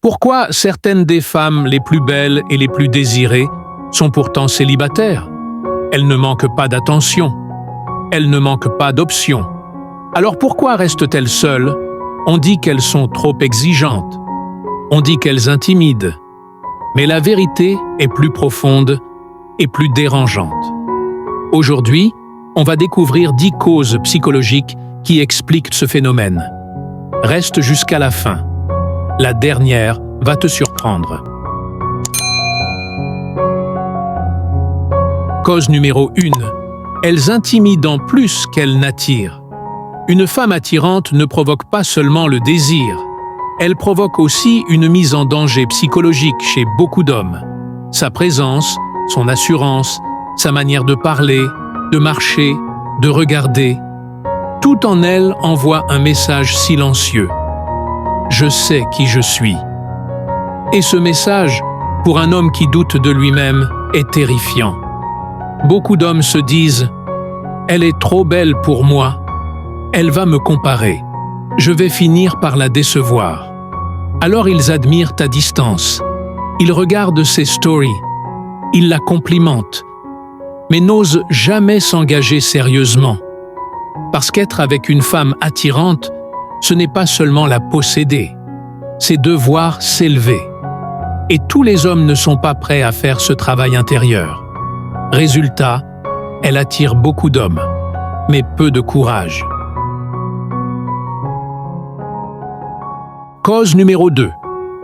Pourquoi certaines des femmes les plus belles et les plus désirées sont pourtant célibataires? Elles ne manquent pas d'attention. Elles ne manquent pas d'options. Alors pourquoi restent-elles seules? On dit qu'elles sont trop exigeantes. On dit qu'elles intimident. Mais la vérité est plus profonde et plus dérangeante. Aujourd'hui, on va découvrir 10 causes psychologiques qui expliquent ce phénomène. Reste jusqu'à la fin. La dernière va te surprendre. Cause numéro 1. Elles intimident plus qu'elles n'attirent. Une femme attirante ne provoque pas seulement le désir. Elle provoque aussi une mise en danger psychologique chez beaucoup d'hommes. Sa présence, son assurance, sa manière de parler, de marcher, de regarder, tout en elle envoie un message silencieux. Je sais qui je suis. Et ce message, pour un homme qui doute de lui-même, est terrifiant. Beaucoup d'hommes se disent « Elle est trop belle pour moi. Elle va me comparer. Je vais finir par la décevoir. » Alors ils admirent à distance. Ils regardent ses stories. Ils la complimentent. Mais n'osent jamais s'engager sérieusement. Parce qu'être avec une femme attirante, ce n'est pas seulement la posséder, c'est devoir s'élever. Et tous les hommes ne sont pas prêts à faire ce travail intérieur. Résultat, elle attire beaucoup d'hommes, mais peu de courage. Cause numéro 2.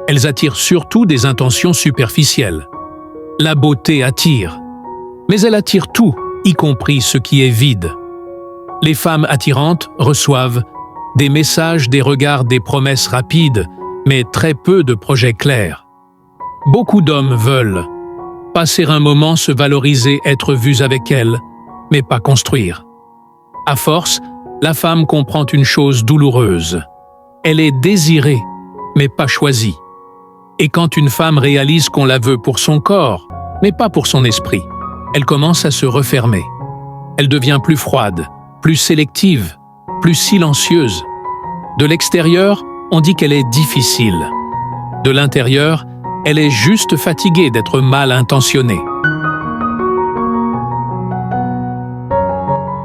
Elles attirent surtout des intentions superficielles. La beauté attire, mais elle attire tout, y compris ce qui est vide. Les femmes attirantes reçoivent des messages, des regards, des promesses rapides, mais très peu de projets clairs. Beaucoup d'hommes veulent passer un moment, se valoriser, être vus avec elles, mais pas construire. À force, la femme comprend une chose douloureuse. Elle est désirée, mais pas choisie. Et quand une femme réalise qu'on la veut pour son corps, mais pas pour son esprit, elle commence à se refermer. Elle devient plus froide, plus sélective, plus silencieuse. De l'extérieur, on dit qu'elle est difficile. De l'intérieur, elle est juste fatiguée d'être mal intentionnée.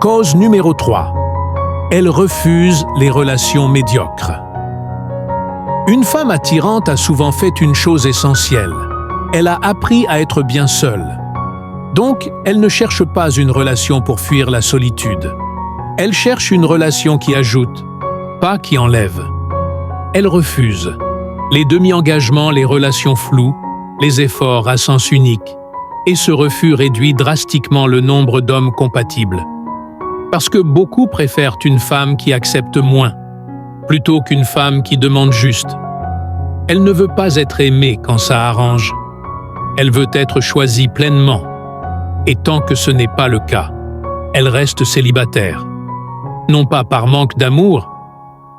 Cause numéro 3. Elle refuse les relations médiocres. Une femme attirante a souvent fait une chose essentielle. Elle a appris à être bien seule. Donc, elle ne cherche pas une relation pour fuir la solitude. Elle cherche une relation qui ajoute, pas qui enlève. Elle refuse les demi-engagements, les relations floues, les efforts à sens unique. Et ce refus réduit drastiquement le nombre d'hommes compatibles. Parce que beaucoup préfèrent une femme qui accepte moins, plutôt qu'une femme qui demande juste. Elle ne veut pas être aimée quand ça arrange. Elle veut être choisie pleinement. Et tant que ce n'est pas le cas, elle reste célibataire. Non pas par manque d'amour,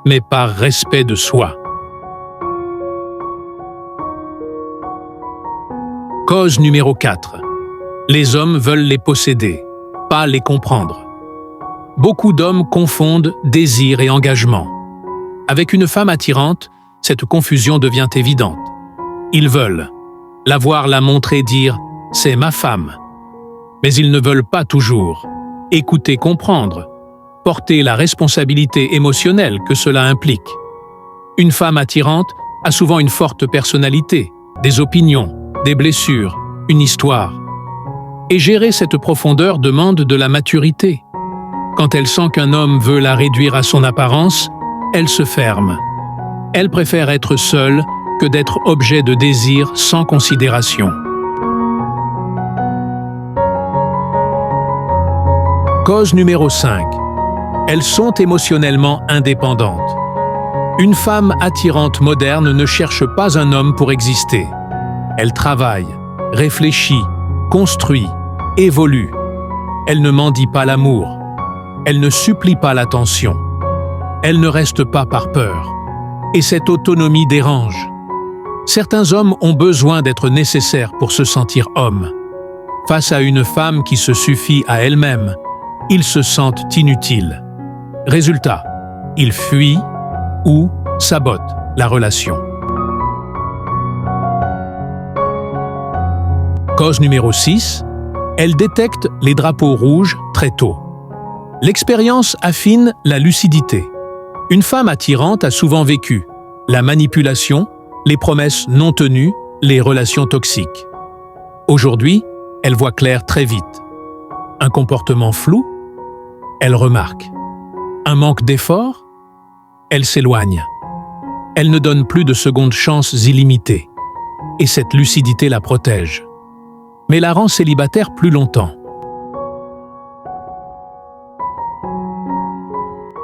mais par respect de soi. Cause numéro 4. Les hommes veulent les posséder, pas les comprendre. Beaucoup d'hommes confondent désir et engagement. Avec une femme attirante, cette confusion devient évidente. Ils veulent la voir, la montrer, dire « c'est ma femme ». Mais ils ne veulent pas toujours écouter, comprendre, porter la responsabilité émotionnelle que cela implique. Une femme attirante a souvent une forte personnalité, des opinions, des blessures, une histoire. Et gérer cette profondeur demande de la maturité. Quand elle sent qu'un homme veut la réduire à son apparence, elle se ferme. Elle préfère être seule que d'être objet de désir sans considération. Cause numéro 5. Elles sont émotionnellement indépendantes. Une femme attirante moderne ne cherche pas un homme pour exister. Elle travaille, réfléchit, construit, évolue. Elle ne mendie pas l'amour. Elle ne supplie pas l'attention. Elle ne reste pas par peur. Et cette autonomie dérange. Certains hommes ont besoin d'être nécessaires pour se sentir hommes. Face à une femme qui se suffit à elle-même, ils se sentent inutiles. Résultat, ils fuient ou sabotent la relation. Cause numéro 6. Elle détecte les drapeaux rouges très tôt. L'expérience affine la lucidité. Une femme attirante a souvent vécu la manipulation, les promesses non tenues, les relations toxiques. Aujourd'hui, elle voit clair très vite. Un comportement flou, elle remarque. Un manque d'effort, elle s'éloigne. Elle ne donne plus de secondes chances illimitées. Et cette lucidité la protège. Mais la rend célibataire plus longtemps.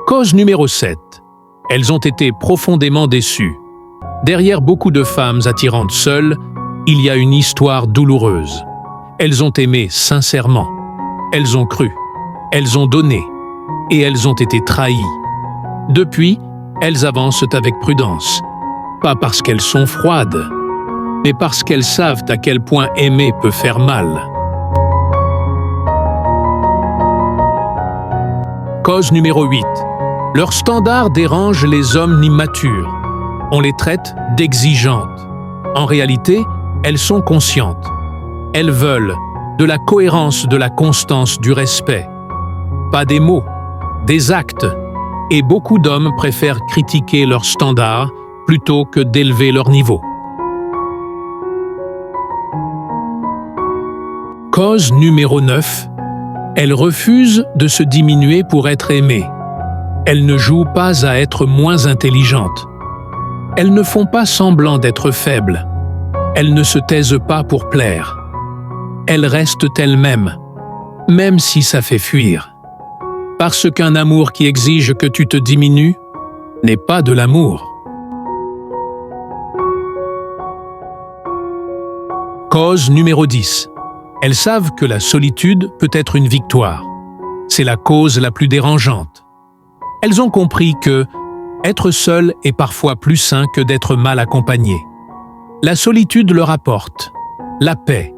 Cause numéro 7. Elles ont été profondément déçues. Derrière beaucoup de femmes attirantes seules, il y a une histoire douloureuse. Elles ont aimé sincèrement. Elles ont cru. Elles ont donné. Et elles ont été trahies. Depuis, elles avancent avec prudence. Pas parce qu'elles sont froides, mais parce qu'elles savent à quel point aimer peut faire mal. Cause numéro 8. Leurs standards dérangent les hommes immatures. On les traite d'exigeantes. En réalité, elles sont conscientes. Elles veulent de la cohérence, de la constance, du respect. Pas des mots, des actes. Et beaucoup d'hommes préfèrent critiquer leurs standards plutôt que d'élever leur niveau. Cause numéro 9. Elles refusent de se diminuer pour être aimées. Elles ne jouent pas à être moins intelligentes. Elles ne font pas semblant d'être faibles. Elles ne se taisent pas pour plaire. Elles restent elles-mêmes, même si ça fait fuir. Parce qu'un amour qui exige que tu te diminues n'est pas de l'amour. Cause numéro 10. Elles savent que la solitude peut être une victoire. C'est la cause la plus dérangeante. Elles ont compris que être seul est parfois plus sain que d'être mal accompagné. La solitude leur apporte la paix,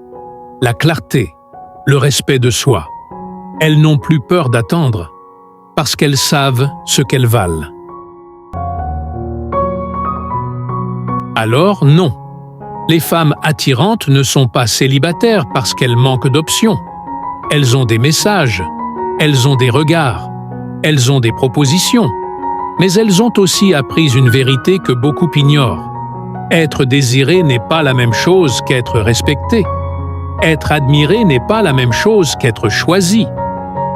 la clarté, le respect de soi. Elles n'ont plus peur d'attendre parce qu'elles savent ce qu'elles valent. Alors non, les femmes attirantes ne sont pas célibataires parce qu'elles manquent d'options. Elles ont des messages, elles ont des regards, elles ont des propositions, mais elles ont aussi appris une vérité que beaucoup ignorent. Être désiré n'est pas la même chose qu'être respecté. Être admiré n'est pas la même chose qu'être choisi.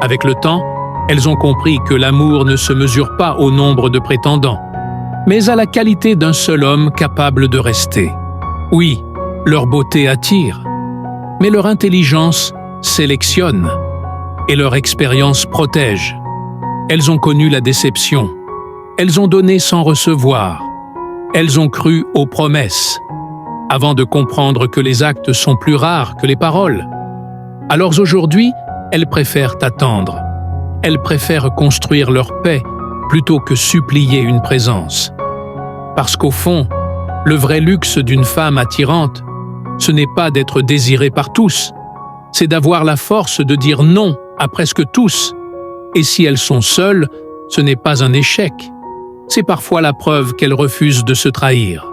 Avec le temps, elles ont compris que l'amour ne se mesure pas au nombre de prétendants, mais à la qualité d'un seul homme capable de rester. Oui, leur beauté attire, mais leur intelligence sélectionne et leur expérience protège. Elles ont connu la déception. Elles ont donné sans recevoir. Elles ont cru aux promesses, avant de comprendre que les actes sont plus rares que les paroles. Alors aujourd'hui, elles préfèrent attendre. Elles préfèrent construire leur paix plutôt que supplier une présence. Parce qu'au fond, le vrai luxe d'une femme attirante, ce n'est pas d'être désirée par tous, c'est d'avoir la force de dire non à presque tous. Et si elles sont seules, ce n'est pas un échec. C'est parfois la preuve qu'elles refusent de se trahir.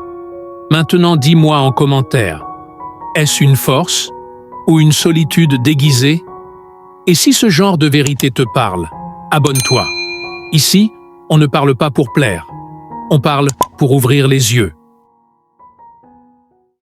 Maintenant, dis-moi en commentaire, est-ce une force ou une solitude déguisée? Et si ce genre de vérité te parle, abonne-toi. Ici, on ne parle pas pour plaire, on parle pour ouvrir les yeux.